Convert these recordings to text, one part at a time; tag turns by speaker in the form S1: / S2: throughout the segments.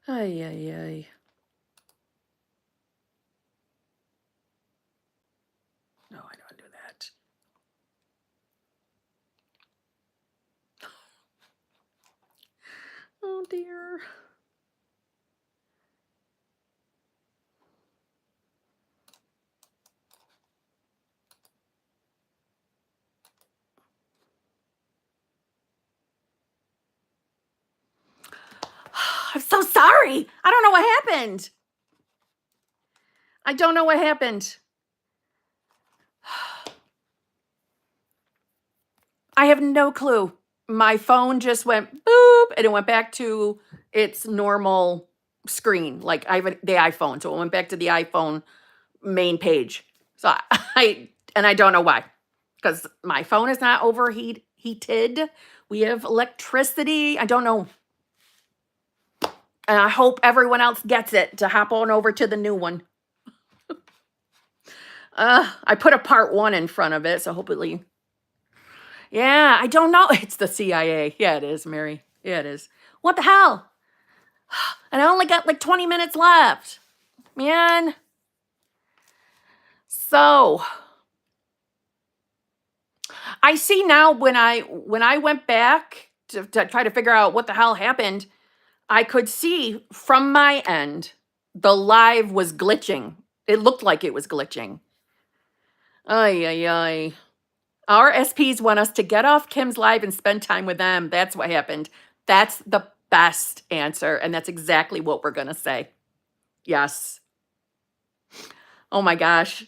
S1: Ay, ay, ay. No, I don't do that. Oh, dear. I'm so sorry. I don't know what happened. I don't know what happened. I have no clue. My phone just went boop and it went back to its normal screen. Like I have the iPhone. So it went back to the iPhone main page. So I don't know why. Because my phone is not heated. We have electricity. I don't know. And I hope everyone else gets it to hop on over to the new one. I put a part 1 in front of it, so hopefully. Yeah, I don't know. It's the CIA. Yeah, it is, Mary. Yeah, it is. What the hell? And I only got like 20 minutes left. Man. So I see now when I went back to try to figure out what the hell happened, I could see from my end the live was glitching. It looked like it was glitching. Ay, ay, ay. Our SPs want us to get off Kim's live and spend time with them. That's what happened. That's the best answer. And that's exactly what we're going to say. Yes. Oh my gosh.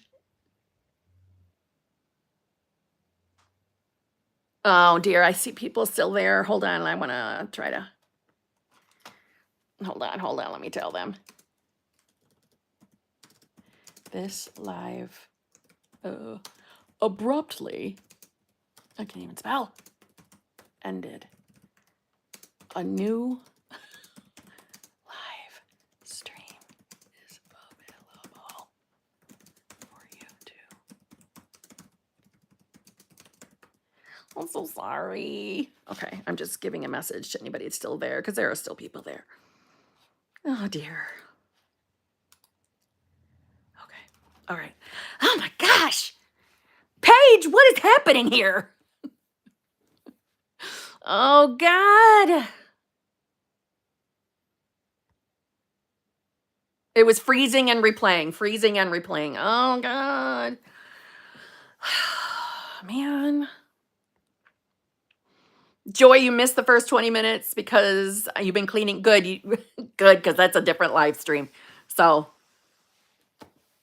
S1: Oh dear. I see people still there. Hold on. I want to try to. Hold on. Hold on. Let me tell them. This live abruptly, I can't even spell, ended. A new live stream is available for you to. I'm so sorry. Okay, I'm just giving a message to anybody that's still there because there are still people there. Oh dear. Okay. All right. Oh my gosh. Paige, what is happening here? Oh God. It was freezing and replaying, freezing and replaying. Oh God. Man. Joy, you missed the first 20 minutes because you've been cleaning. Good. Good, because that's a different live stream. So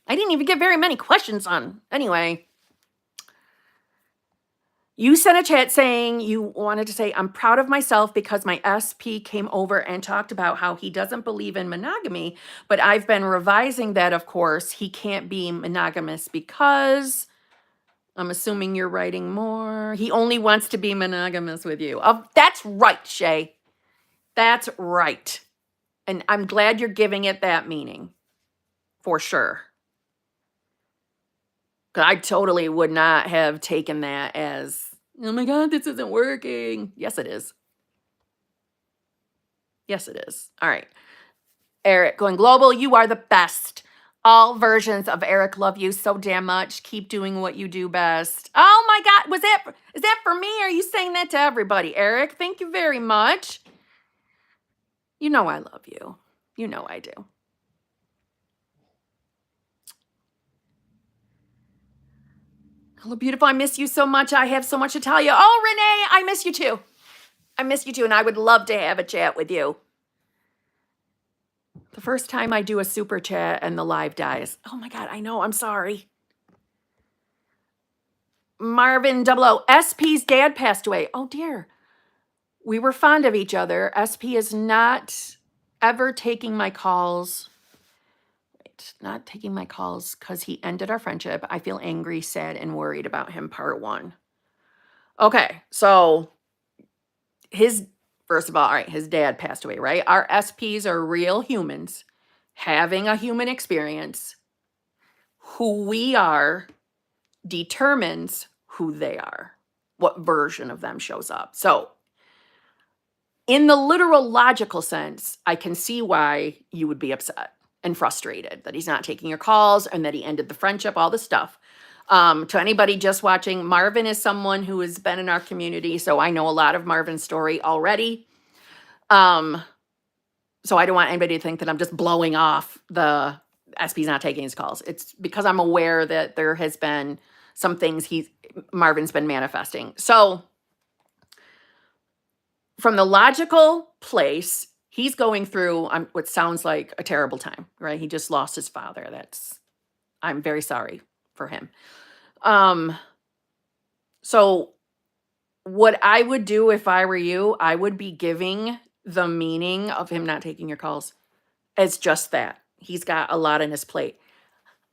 S1: I didn't even get very many questions on. Anyway. You sent a chat saying you wanted to say, I'm proud of myself because my SP came over and talked about how he doesn't believe in monogamy. But I've been revising that, of course. He can't be monogamous because I'm assuming you're writing more. He only wants to be monogamous with you. Oh, that's right, Shay. That's right. And I'm glad you're giving it that meaning. For sure. Because I totally would not have taken that as, oh my God, this isn't working. Yes, it is. Yes, it is. All right. Eric, going global, you are the best. All versions of Eric love you so damn much. Keep doing what you do best. Oh my God, is that for me? Or are you saying that to everybody? Eric, thank you very much. You know I love you. You know I do. Hello, beautiful. I miss you so much. I have so much to tell you. Oh, Renee, I miss you too. I miss you too, and I would love to have a chat with you. The first time I do a super chat and the live dies. Oh my God, I know. I'm sorry. Marvin 00. SP's dad passed away. Oh dear. We were fond of each other. SP is not ever taking my calls. Not taking my calls because he ended our friendship. I feel angry, sad, and worried about him. Part 1. Okay, so first of all, his dad passed away, right? Our SPs are real humans having a human experience. Who we are determines who they are, what version of them shows up. So In the literal logical sense, I can see why you would be upset and frustrated that he's not taking your calls and that he ended the friendship, all this stuff. To anybody just watching, Marvin is someone who has been in our community, so I know a lot of Marvin's story already. So I don't want anybody to think that I'm just blowing off the SP's not taking his calls. It's because I'm aware that there has been some things Marvin's been manifesting. So from the logical place, he's going through what sounds like a terrible time, right? He just lost his father. I'm very sorry for him. So what I would do if I were you, I would be giving the meaning of him not taking your calls as just that. He's got a lot on his plate.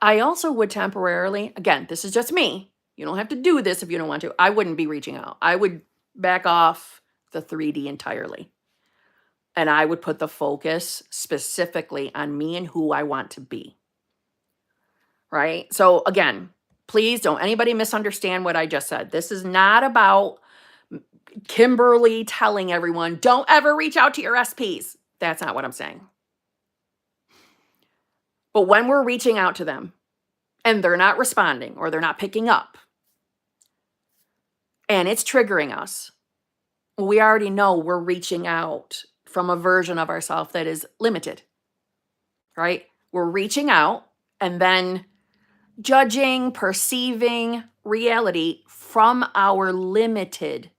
S1: I also would temporarily, again, this is just me. You don't have to do this if you don't want to. I wouldn't be reaching out. I would back off the 3D entirely. And I would put the focus specifically on me and who I want to be. Right? So again, please don't anybody misunderstand what I just said. This is not about Kimberly telling everyone, don't ever reach out to your SPs. That's not what I'm saying. But when we're reaching out to them and they're not responding or they're not picking up and it's triggering us, we already know we're reaching out from a version of ourselves that is limited, right? We're reaching out and then judging, perceiving reality from our limited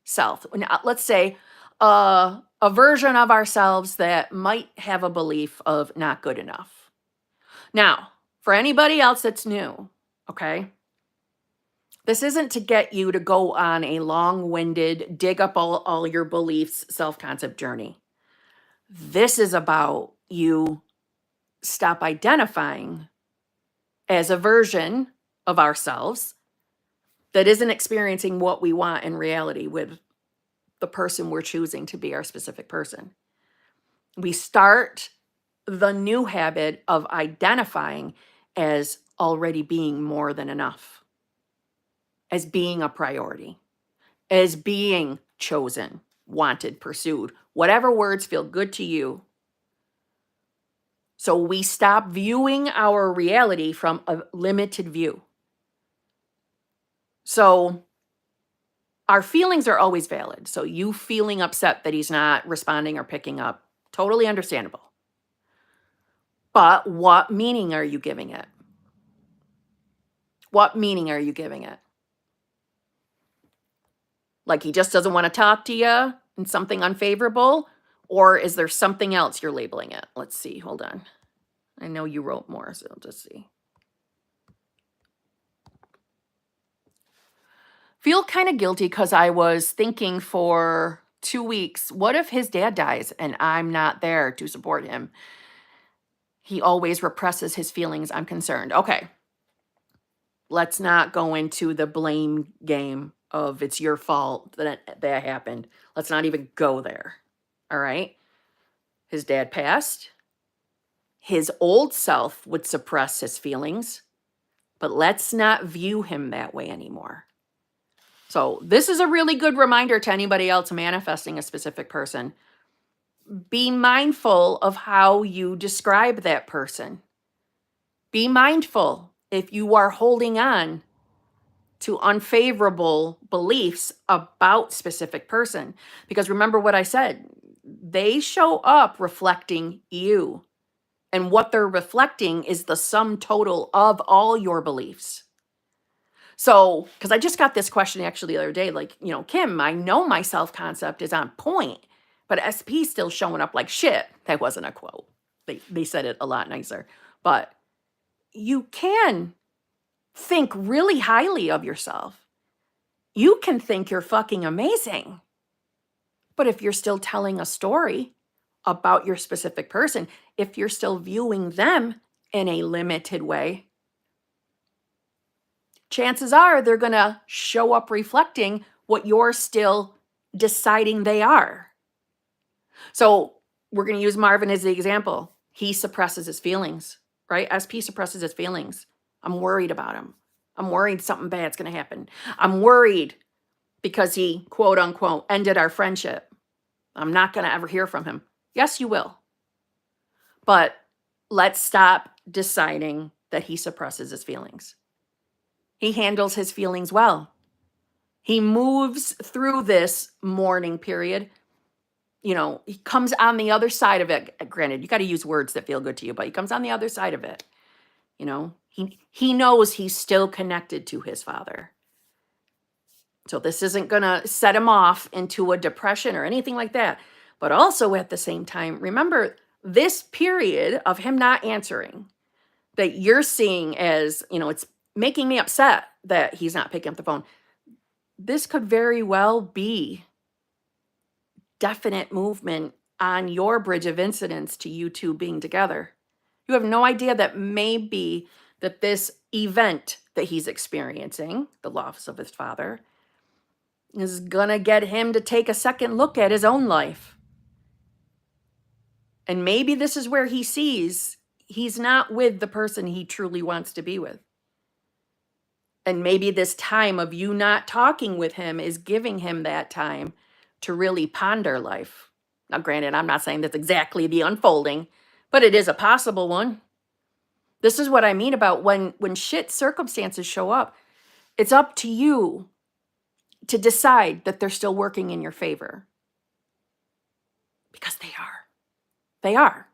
S1: self. Now, let's say a version of ourselves that might have a belief of not good enough. Now, for anybody else that's new, okay, this isn't to get you to go on a long-winded, dig up all your beliefs, self-concept journey. This is about you stop identifying as a version of ourselves that isn't experiencing what we want in reality with the person we're choosing to be our specific person. We start the new habit of identifying as already being more than enough, as being a priority, as being chosen, wanted, pursued, whatever words feel good to you. So we stop viewing our reality from a limited view. So our feelings are always valid. So you feeling upset that he's not responding or picking up, totally understandable. But what meaning are you giving it? What meaning are you giving it? Like he just doesn't want to talk to you and something unfavorable? Or is there something else you're labeling it? Let's see. Hold on. I know you wrote more, so I'll just see. Feel kind of guilty because I was thinking for 2 weeks, what if his dad dies and I'm not there to support him? He always represses his feelings. I'm concerned. Okay. Let's not go into the blame game of it's your fault that happened. Let's not even go there. All right. His dad passed. His old self would suppress his feelings, but let's not view him that way anymore. So this is a really good reminder to anybody else manifesting a specific person. Be mindful of how you describe that person. Be mindful if you are holding on to unfavorable beliefs about specific person. Because remember what I said, they show up reflecting you. And what they're reflecting is the sum total of all your beliefs. So, because I just got this question actually the other day, like, Kim, I know my self-concept is on point, but SP's still showing up like shit. That wasn't a quote. They said it a lot nicer. But you can think really highly of yourself. You can think you're fucking amazing. But if you're still telling a story about your specific person, if you're still viewing them in a limited way, chances are they're going to show up reflecting what you're still deciding they are. So we're going to use Marvin as the example. He suppresses his feelings, right? SP suppresses his feelings. I'm worried about him. I'm worried something bad's going to happen. I'm worried because he, quote unquote, ended our friendship. I'm not going to ever hear from him. Yes, you will. But let's stop deciding that he suppresses his feelings. He handles his feelings well. He moves through this mourning period. He comes on the other side of it. Granted, you got to use words that feel good to you, but he comes on the other side of it. He knows he's still connected to his father. So this isn't going to set him off into a depression or anything like that. But also at the same time, remember this period of him not answering that you're seeing as, it's making me upset that he's not picking up the phone. This could very well be definite movement on your bridge of incidents to you two being together. You have no idea that maybe that this event that he's experiencing, the loss of his father, is going to get him to take a second look at his own life. And maybe this is where he sees he's not with the person he truly wants to be with. And maybe this time of you not talking with him is giving him that time to really ponder life. Now, granted, I'm not saying that's exactly the unfolding, but it is a possible one. This is what I mean about when shit circumstances show up. It's up to you to decide that they're still working in your favor. Because they are. They are.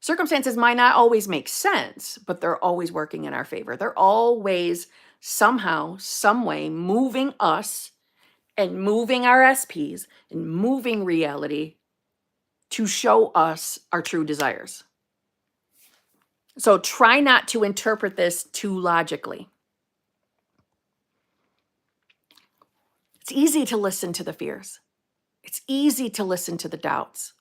S1: Circumstances might not always make sense, but they're always working in our favor. They're always somehow, some way moving us and moving our SPs and moving reality to show us our true desires. So try not to interpret this too logically. It's easy to listen to the fears. It's easy to listen to the doubts.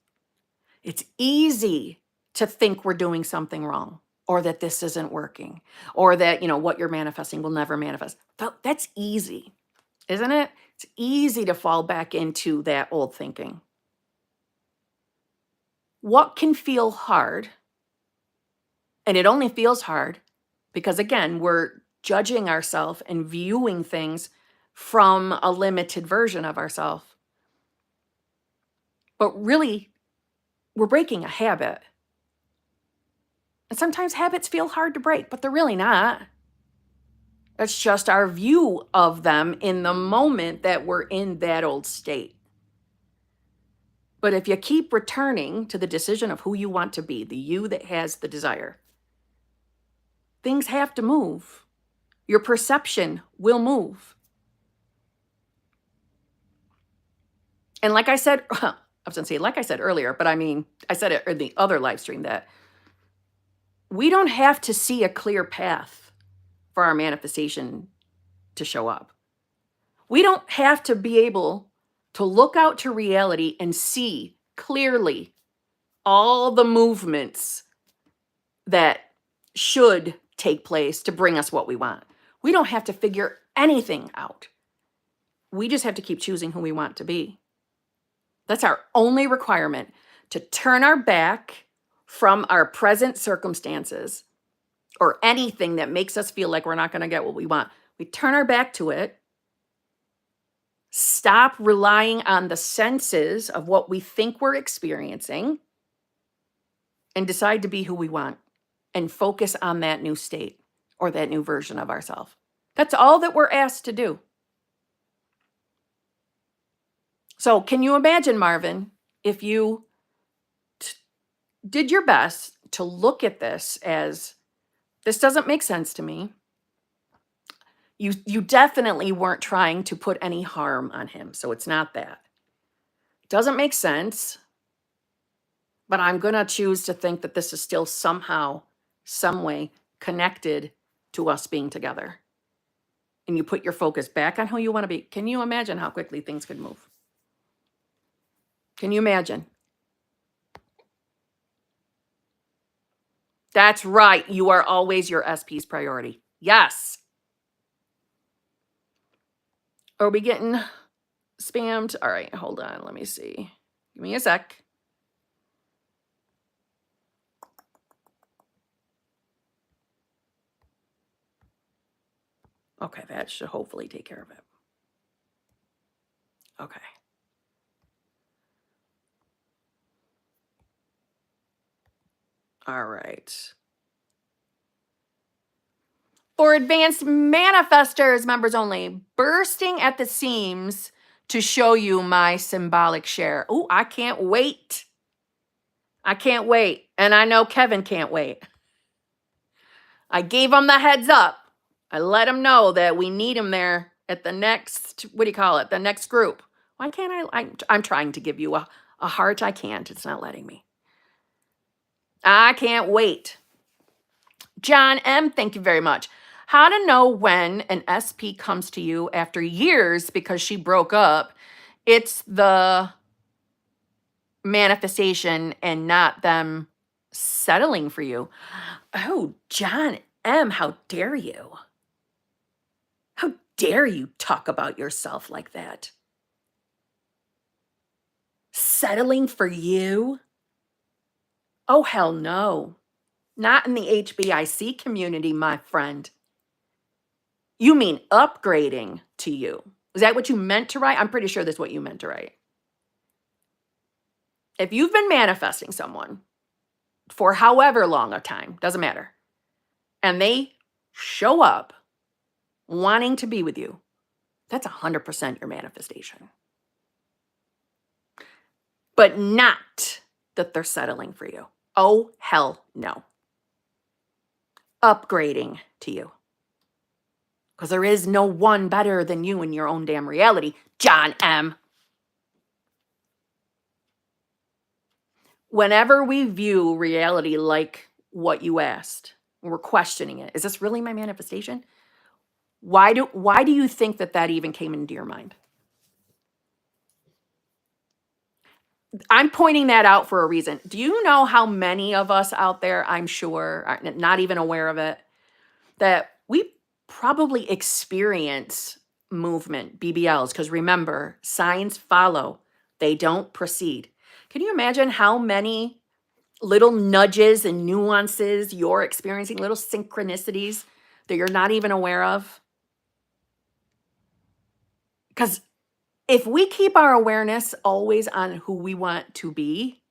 S1: It's easy to think we're doing something wrong or that this isn't working or that, what you're manifesting will never manifest. That's easy, isn't it? It's easy to fall back into that old thinking. What can feel hard, and it only feels hard because, again, we're judging ourselves and viewing things from a limited version of ourselves. But really, we're breaking a habit. And sometimes habits feel hard to break, but they're really not. That's just our view of them in the moment that we're in that old state. But if you keep returning to the decision of who you want to be, the you that has the desire, things have to move. Your perception will move. And like I said, I was going to say, like I said earlier, but I said it in the other live stream that we don't have to see a clear path for our manifestation to show up. We don't have to be able to look out to reality and see clearly all the movements that should take place to bring us what we want. We don't have to figure anything out. We just have to keep choosing who we want to be. That's our only requirement, to turn our back from our present circumstances or anything that makes us feel like we're not going to get what we want. We turn our back to it, stop relying on the senses of what we think we're experiencing, and decide to be who we want and focus on that new state or that new version of ourselves. That's all that we're asked to do. So can you imagine, Marvin, if you did your best to look at this as, this doesn't make sense to me. You definitely weren't trying to put any harm on him, so it's not that. It doesn't make sense, but I'm going to choose to think that this is still somehow, some way connected to us being together. And you put your focus back on who you want to be. Can you imagine how quickly things could move? Can you imagine? That's right. You are always your SP's priority. Yes. Are we getting spammed? All right, hold on. Let me see. Give me a sec. Okay, that should hopefully take care of it. Okay. All right. For advanced manifestors, members only, bursting at the seams to show you my symbolic share. Oh, I can't wait. I can't wait. And I know Kevin can't wait. I gave him the heads up. I let him know that we need him there at the next, what do you call it? The next group. Why can't I'm trying to give you a heart. I can't. It's not letting me. I can't wait. John M., thank you very much. How to know when an SP comes to you after years because she broke up. It's the manifestation and not them settling for you. Oh, John M., how dare you? How dare you talk about yourself like that? Settling for you? Oh, hell no. Not in the HBIC community, my friend. You mean upgrading to you. Is that what you meant to write? I'm pretty sure that's what you meant to write. If you've been manifesting someone for however long a time, doesn't matter, and they show up wanting to be with you, that's 100% your manifestation. But not that they're settling for you. Oh, hell no. Upgrading to you. Because there is no one better than you in your own damn reality, John M. Whenever we view reality like what you asked, we're questioning it. Is this really my manifestation? Why do you think that even came into your mind? I'm pointing that out for a reason. Do you know how many of us out there, I'm sure, are not even aware of it, that we probably experience movement, BBLs, because remember, signs follow, they don't precede. Can you imagine how many little nudges and nuances you're experiencing, little synchronicities that you're not even aware of? Because if we keep our awareness always on who we want to be,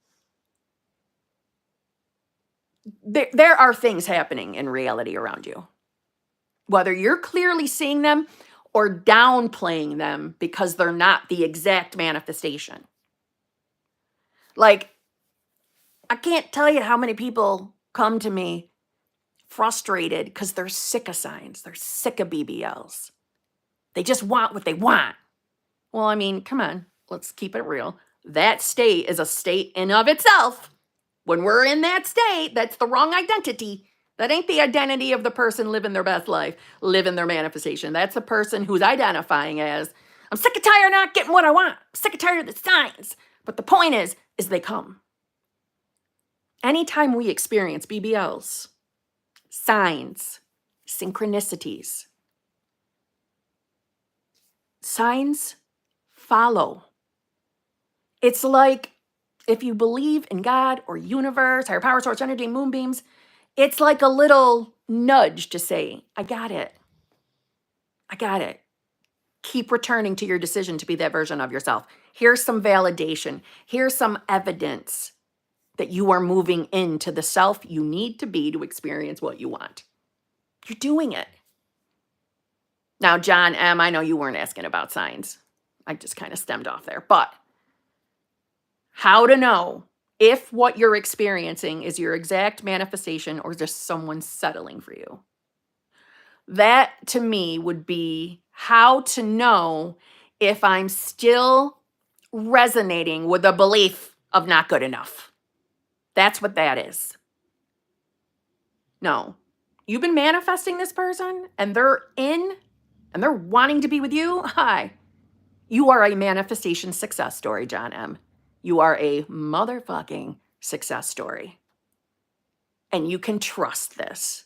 S1: there are things happening in reality around you. Whether you're clearly seeing them or downplaying them because they're not the exact manifestation. Like, I can't tell you how many people come to me frustrated because they're sick of signs. They're sick of BBLs. They just want what they want. Well, I mean, come on, let's keep it real. That state is a state in of itself. When we're in that state, that's the wrong identity. That ain't the identity of the person living their best life, living their manifestation. That's the person who's identifying as, I'm sick and tired of not getting what I want. I'm sick and tired of the signs. But the point is they come. Anytime we experience BBLs, signs, synchronicities, signs follow. It's like if you believe in God or universe, higher power, source, energy, moonbeams, it's like a little nudge to say, I got it. I got it. Keep returning to your decision to be that version of yourself. Here's some validation. Here's some evidence that you are moving into the self you need to be to experience what you want. You're doing it. Now, John M., I know you weren't asking about signs. I just kind of stemmed off there. But how to know if what you're experiencing is your exact manifestation or just someone settling for you. That, to me, would be how to know if I'm still resonating with the belief of not good enough. That's what that is. No. You've been manifesting this person and they're wanting to be with you. Hi. You are a manifestation success story, John M. You are a motherfucking success story. And you can trust this.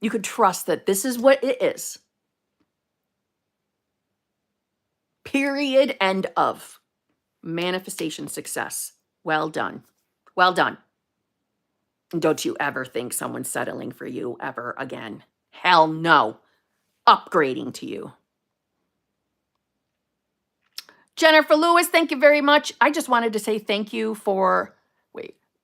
S1: You can trust that this is what it is. Period. End of. Manifestation success. Well done. Well done. And don't you ever think someone's settling for you ever again. Hell no. Upgrading to you. Jennifer Lewis, thank you very much. I just wanted to say thank you for,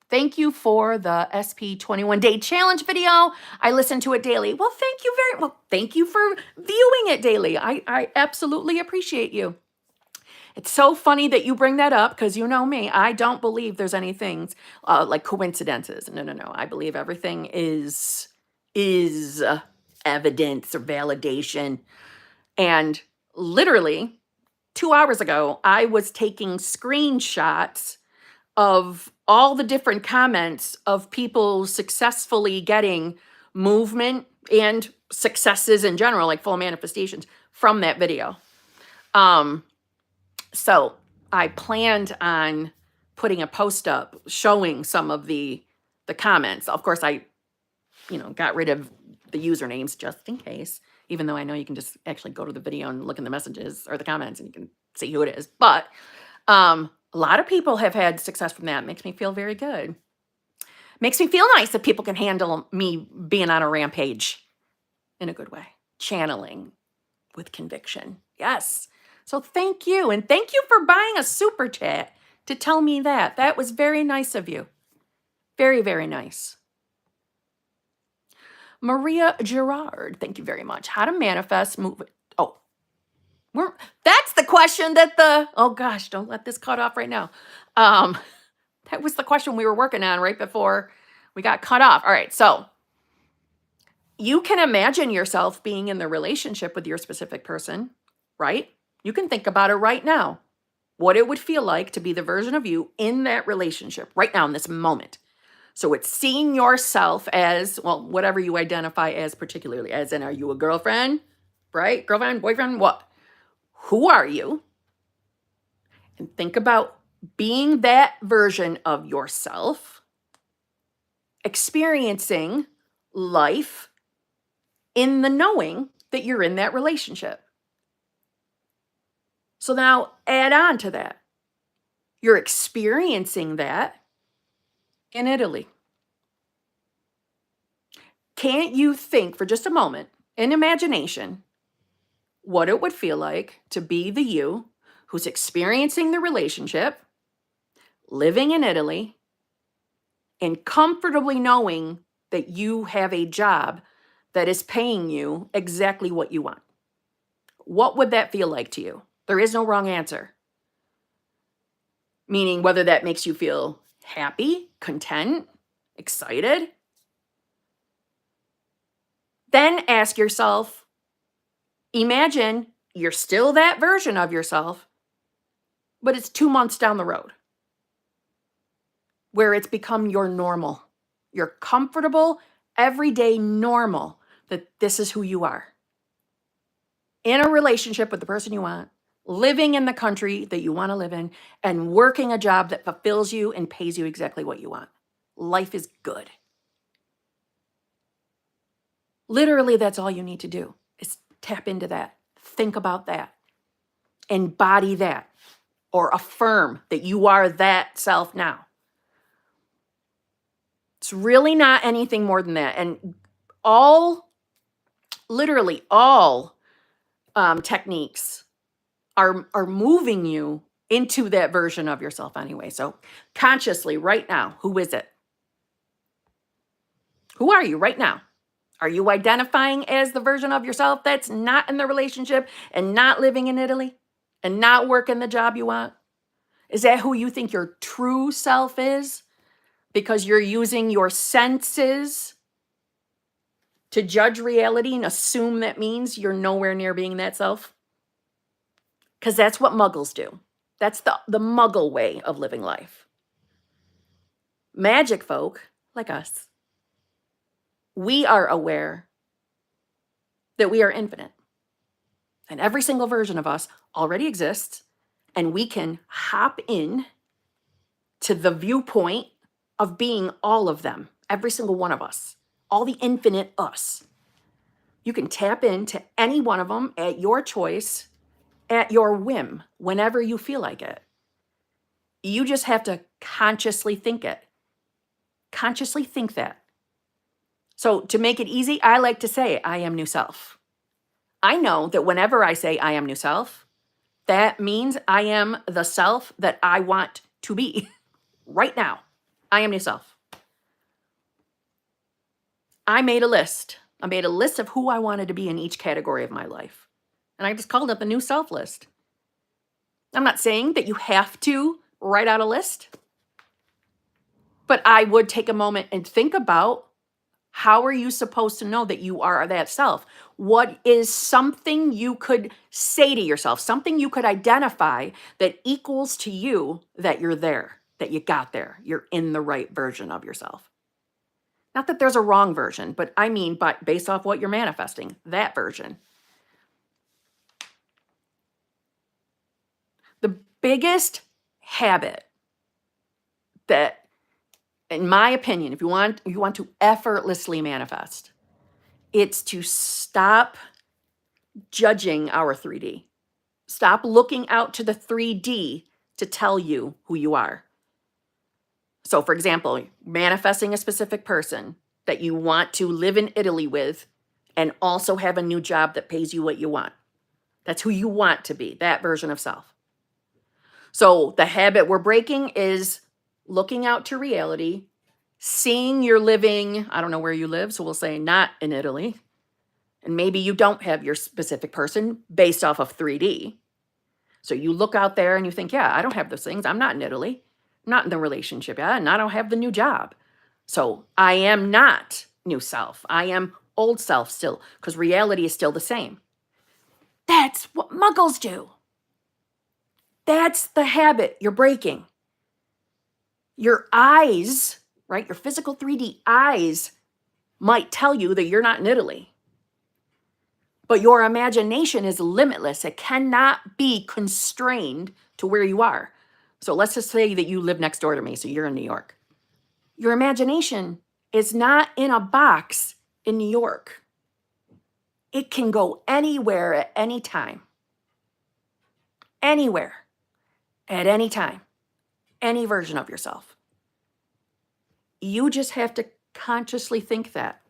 S1: Thank you for the SP 21 day challenge video. I listen to it daily. Well, thank you very well. Thank you for viewing it daily. I absolutely appreciate you. It's so funny that you bring that up because you know me. I don't believe there's anything like coincidences. No, no, no. I believe everything is evidence or validation. And literally 2 hours ago, I was taking screenshots of all the different comments of people successfully getting movement and successes in general, like full manifestations from that video. So I planned on putting a post up showing some of the comments. Of course, I, got rid of the usernames just in case, even though I know you can just actually go to the video and look in the messages or the comments and you can see who it is. But a lot of people have had success from that. It makes me feel very good. Makes me feel nice that people can handle me being on a rampage in a good way. Channeling with conviction. Yes. So thank you. And thank you for buying a super chat to tell me that. That was very nice of you. Very, very nice. Maria Gerard, thank you very much. How to manifest move. Oh, that's the question that oh gosh, don't let this cut off right now. That was the question we were working on right before we got cut off. All right, so you can imagine yourself being in the relationship with your specific person, right? You can think about it right now. What it would feel like to be the version of you in that relationship right now in this moment. So it's seeing yourself as, well, whatever you identify as particularly, as in, are you a girlfriend, right? Girlfriend, boyfriend, what? Who are you? And think about being that version of yourself, experiencing life in the knowing that you're in that relationship. So now add on to that. You're experiencing that in Italy. Can't you think for just a moment, in imagination, what it would feel like to be the you who's experiencing the relationship, living in Italy, and comfortably knowing that you have a job that is paying you exactly what you want? What would that feel like to you? There is no wrong answer. Meaning whether that makes you feel happy, content, excited. Then ask yourself, imagine you're still that version of yourself, but it's 2 months down the road where it's become your normal, your comfortable, everyday normal, that this is who you are. In a relationship with the person you want, living in the country that you want to live in, and working a job that fulfills you and pays you exactly what you want. Life is good. Literally, that's all you need to do is tap into that. Think about that. Embody that. Or affirm that you are that self now. It's really not anything more than that. And literally all techniques are moving you into that version of yourself anyway. So consciously, right now, who is it? Who are you right now? Are you identifying as the version of yourself that's not in the relationship and not living in Italy and not working the job you want? Is that who you think your true self is? Because you're using your senses to judge reality and assume that means you're nowhere near being that self? Because that's what muggles do. That's the muggle way of living life. Magic folk, like us, we are aware that we are infinite. And every single version of us already exists, and we can hop in to the viewpoint of being all of them, every single one of us, all the infinite us. You can tap into any one of them at your choice, at your whim, whenever you feel like it. You just have to consciously think it. Consciously think that. So to make it easy, I like to say, I am new self. I know that whenever I say I am new self, that means I am the self that I want to be right now. I am new self. I made a list. I made a list of who I wanted to be in each category of my life. And I just called it the new self list. I'm not saying that you have to write out a list, but I would take a moment and think about, how are you supposed to know that you are that self? What is something you could say to yourself, something you could identify that equals to you that you're there, that you got there, you're in the right version of yourself? Not that there's a wrong version, but I mean, but based off what you're manifesting, that version. The biggest habit that, in my opinion, if you want to effortlessly manifest, it's to stop judging our 3D. Stop looking out to the 3D to tell you who you are. So, for example, manifesting a specific person that you want to live in Italy with and also have a new job that pays you what you want. That's who you want to be, that version of self. So the habit we're breaking is looking out to reality, seeing you're living, I don't know where you live, so we'll say not in Italy. And maybe you don't have your specific person based off of 3D. So you look out there and you think, yeah, I don't have those things. I'm not in Italy. I'm not in the relationship yet, and I don't have the new job. So I am not new self. I am old self still, because reality is still the same. That's what muggles do. That's the habit you're breaking. Your eyes, right? Your physical 3D eyes might tell you that you're not in Italy. But your imagination is limitless. It cannot be constrained to where you are. So let's just say that you live next door to me, so you're in New York. Your imagination is not in a box in New York. It can go anywhere at any time. Anywhere, at any time. Any version of yourself. You just have to consciously think that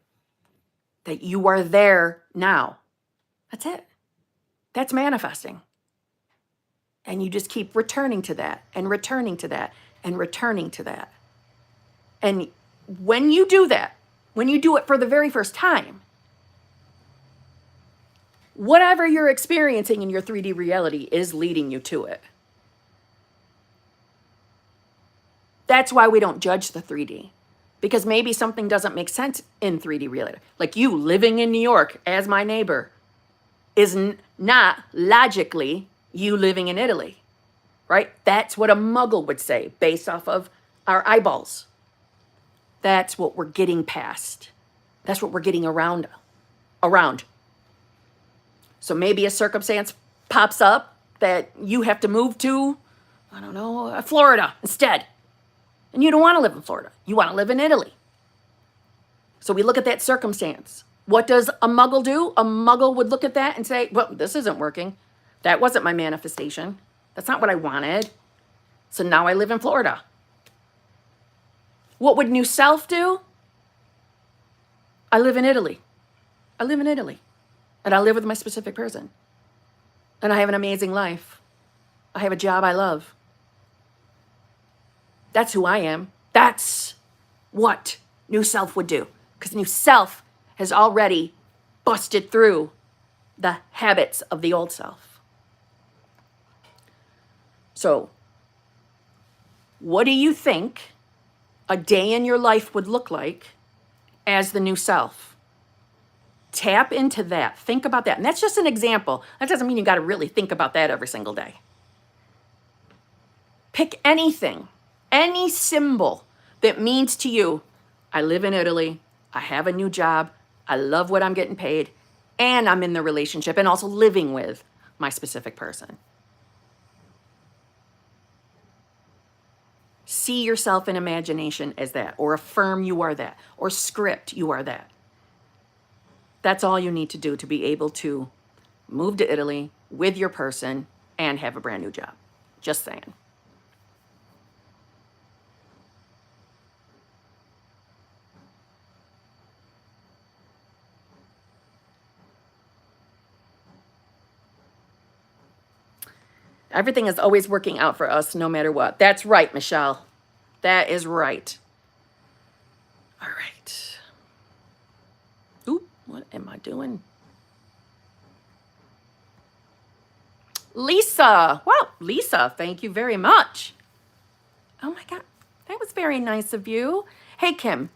S1: you are there now. That's it. That's manifesting. And you just keep returning to that and returning to that and returning to that. And when you do that, when you do it for the very first time, whatever you're experiencing in your 3D reality is leading you to it. That's why we don't judge the 3D. Because maybe something doesn't make sense in 3D reality. Like you living in New York as my neighbor is not logically you living in Italy, right? That's what a muggle would say based off of our eyeballs. That's what we're getting past. That's what we're getting around. So maybe a circumstance pops up that you have to move to, I don't know, Florida instead. And you don't want to live in Florida. You want to live in Italy. So we look at that circumstance. What does a muggle do? A muggle would look at that and say, well, this isn't working. That wasn't my manifestation. That's not what I wanted. So now I live in Florida. What would new self do? I live in Italy. I live in Italy. And I live with my specific person. And I have an amazing life. I have a job I love. That's who I am. That's what new self would do. Because new self has already busted through the habits of the old self. So, what do you think a day in your life would look like as the new self? Tap into that. Think about that. And that's just an example. That doesn't mean you got to really think about that every single day. Pick anything, any symbol that means to you, I live in Italy, I have a new job, I love what I'm getting paid, and I'm in the relationship and also living with my specific person. See yourself in imagination as that, or affirm you are that, or script you are that. That's all you need to do to be able to move to Italy with your person and have a brand new job. Just saying. Everything is always working out for us no matter what. That's right, Michelle. That is right. All right. Ooh, what am I doing? Lisa. Wow, Lisa, thank you very much. Oh my God, that was very nice of you. Hey, Kim,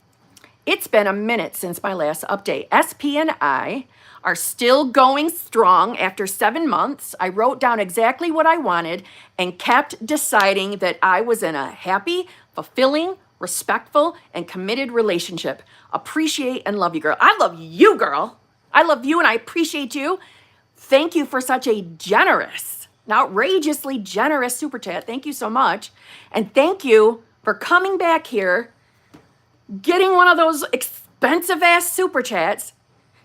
S1: it's been a minute since my last update. SP and I are still going strong after 7 months. I wrote down exactly what I wanted and kept deciding that I was in a happy, fulfilling, respectful, and committed relationship. Appreciate and love you, girl. I love you, girl. I love you and I appreciate you. Thank you for such a generous, an outrageously generous super chat. Thank you so much. And thank you for coming back here, getting one of those expensive ass super chats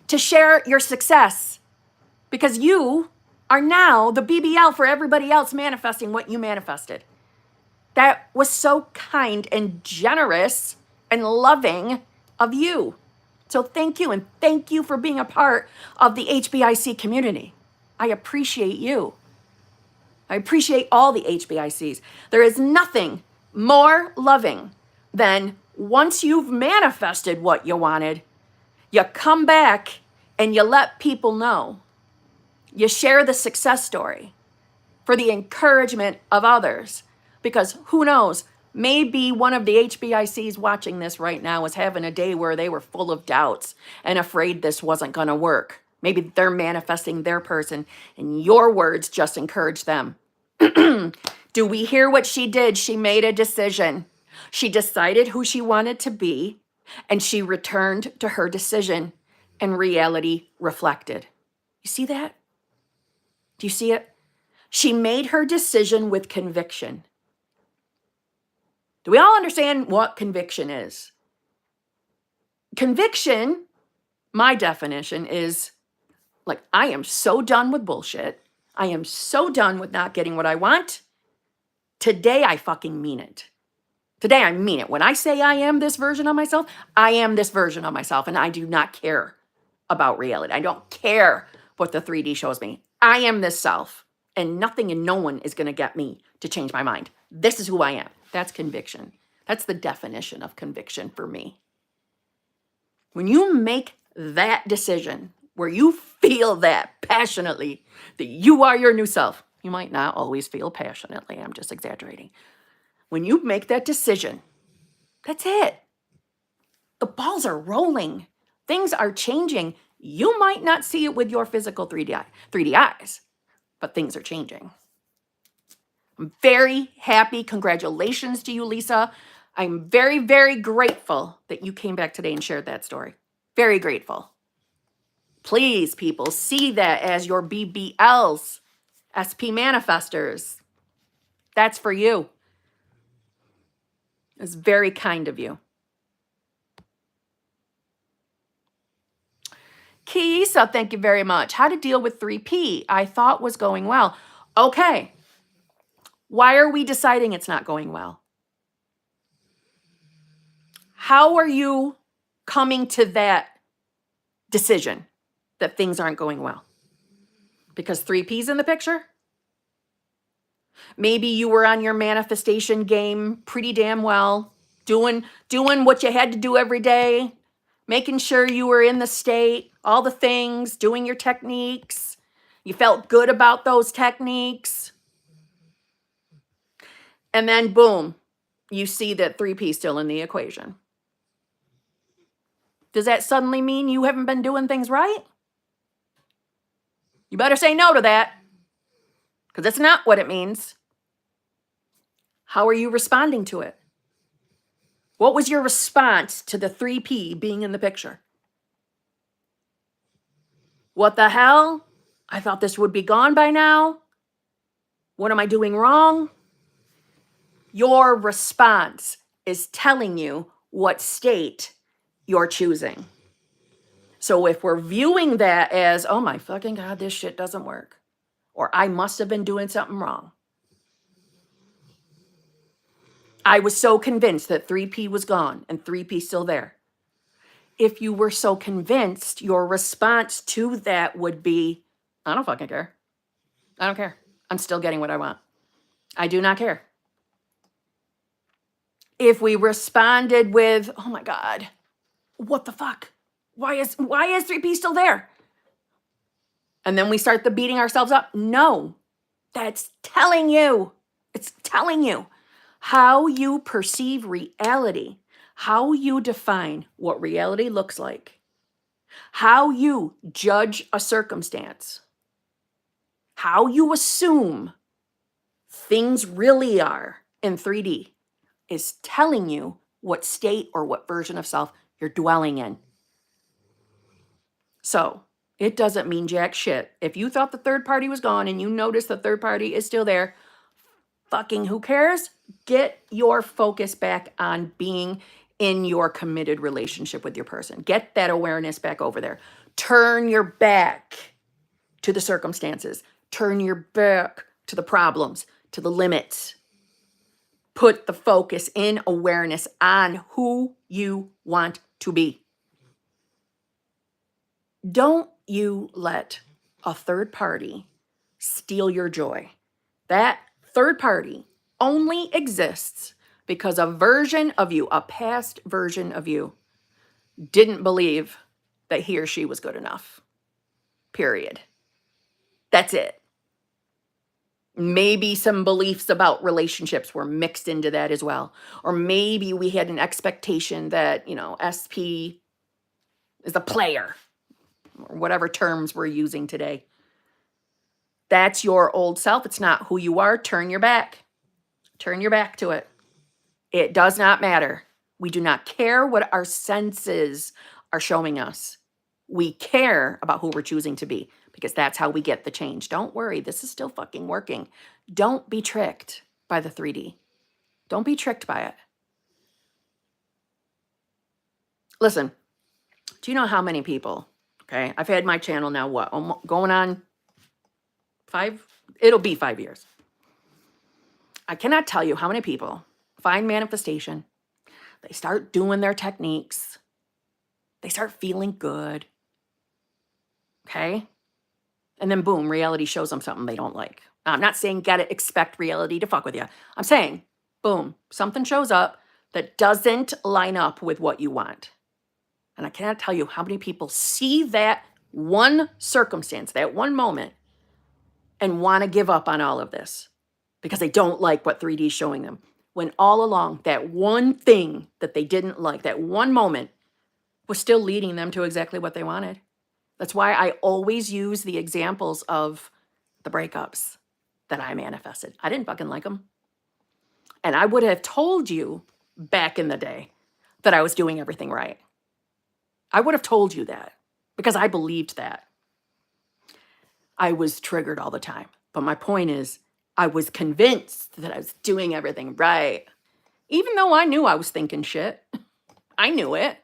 S1: to share your success, because you are now the BBL for everybody else manifesting what you manifested. That was so kind and generous and loving of you. So thank you, and thank you for being a part of the HBIC community. I appreciate you. I appreciate all the HBICs. There is nothing more loving than once you've manifested what you wanted, you come back and you let people know. You share the success story for the encouragement of others. Because who knows, maybe one of the HBICs watching this right now is having a day where they were full of doubts and afraid this wasn't going to work. Maybe they're manifesting their person and your words just encourage them. Do we hear what she did? She made a decision. She decided who she wanted to be, and she returned to her decision, and reality reflected. You see that? Do you see it? She made her decision with conviction. Do we all understand what conviction is? Conviction, my definition is like, I am so done with bullshit. I am so done with not getting what I want. Today, I fucking mean it. Today, I mean it. When I say I am this version of myself, I am this version of myself, and I do not care about reality. I don't care what the 3D shows me. I am this self, and nothing and no one is going to get me to change my mind. This is who I am. That's conviction. That's the definition of conviction for me. When you make that decision, where you feel that passionately, that you are your new self, you might not always feel passionately. I'm just exaggerating. When you make that decision, that's it. The balls are rolling. Things are changing. You might not see it with your physical 3D eyes, but things are changing. I'm very happy. Congratulations to you, Lisa. I'm very, very grateful that you came back today and shared that story. Very grateful. Please, people, see that as your BBLs, SP manifestors. That's for you. It's very kind of you. Kiesa, thank you very much. How to deal with 3P, I thought was going well. Okay. Why are we deciding it's not going well? How are you coming to that decision that things aren't going well? Because 3P's in the picture? Maybe you were on your manifestation game pretty damn well, doing what you had to do every day, making sure you were in the state, all the things, doing your techniques. You felt good about those techniques. And then boom, you see that 3P is still in the equation. Does that suddenly mean you haven't been doing things right? You better say no to that, because that's not what it means. How are you responding to it? What was your response to the 3P being in the picture? What the hell? I thought this would be gone by now. What am I doing wrong? Your response is telling you what state you're choosing. So if we're viewing that as, oh my fucking God, this shit doesn't work, or I must have been doing something wrong. I was so convinced that 3P was gone and 3P still there. If you were so convinced, your response to that would be, I don't fucking care. I don't care. I'm still getting what I want. I do not care. If we responded with, oh my God, what the fuck? Why is 3P still there? And then we start the beating ourselves up. No, that's telling you. It's telling you how you perceive reality, how you define what reality looks like, how you judge a circumstance, how you assume things really are in 3D is telling you what state or what version of self you're dwelling in. So it doesn't mean jack shit. If you thought the third party was gone and you notice the third party is still there, fucking who cares? Get your focus back on being in your committed relationship with your person. Get that awareness back over there. Turn your back to the circumstances. Turn your back to the problems, to the limits. Put the focus in awareness on who you want to be. Don't you let a third party steal your joy. That third party only exists because a version of you, a past version of you, didn't believe that he or she was good enough. Period. That's it. Maybe some beliefs about relationships were mixed into that as well. Or maybe we had an expectation that, SP is a player, or whatever terms we're using today. That's your old self. It's not who you are. Turn your back. Turn your back to it. It does not matter. We do not care what our senses are showing us. We care about who we're choosing to be because that's how we get the change. Don't worry. This is still fucking working. Don't be tricked by the 3D. Don't be tricked by it. Listen, do you know how many people, okay? I've had my channel now, going on 5? It'll be 5 years. I cannot tell you how many people find manifestation. They start doing their techniques. They start feeling good. Okay? And then boom, reality shows them something they don't like. I'm not saying gotta expect reality to fuck with you. I'm saying, boom, something shows up that doesn't line up with what you want. And I cannot tell you how many people see that one circumstance, that one moment, and want to give up on all of this because they don't like what 3D is showing them. When all along, that one thing that they didn't like, that one moment, was still leading them to exactly what they wanted. That's why I always use the examples of the breakups that I manifested. I didn't fucking like them. And I would have told you back in the day that I was doing everything right. I would have told you that because I believed that. I was triggered all the time. But my point is, I was convinced that I was doing everything right. Even though I knew I was thinking shit. I knew it.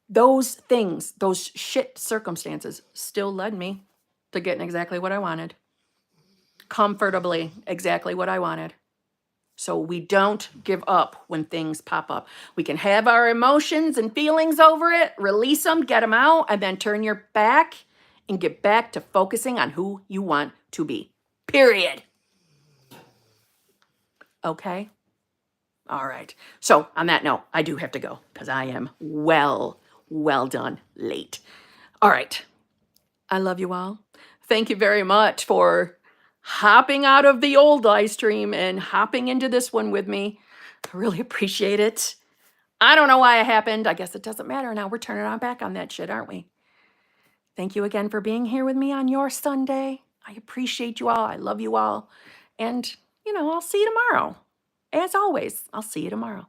S1: Those things, those shit circumstances still led me to getting exactly what I wanted. Comfortably, exactly what I wanted. So we don't give up when things pop up. We can have our emotions and feelings over it, release them, get them out, and then turn your back and get back to focusing on who you want to be. Period. Okay? All right. So on that note, I do have to go because I am well done late. All right. I love you all. Thank you very much for hopping out of the old live stream and hopping into this one with me. I really appreciate it. I don't know why it happened. I guess it doesn't matter. Now we're turning on back on that shit, aren't we? Thank you again for being here with me on your Sunday. I appreciate you all. I love you all. And, I'll see you tomorrow. As always, I'll see you tomorrow.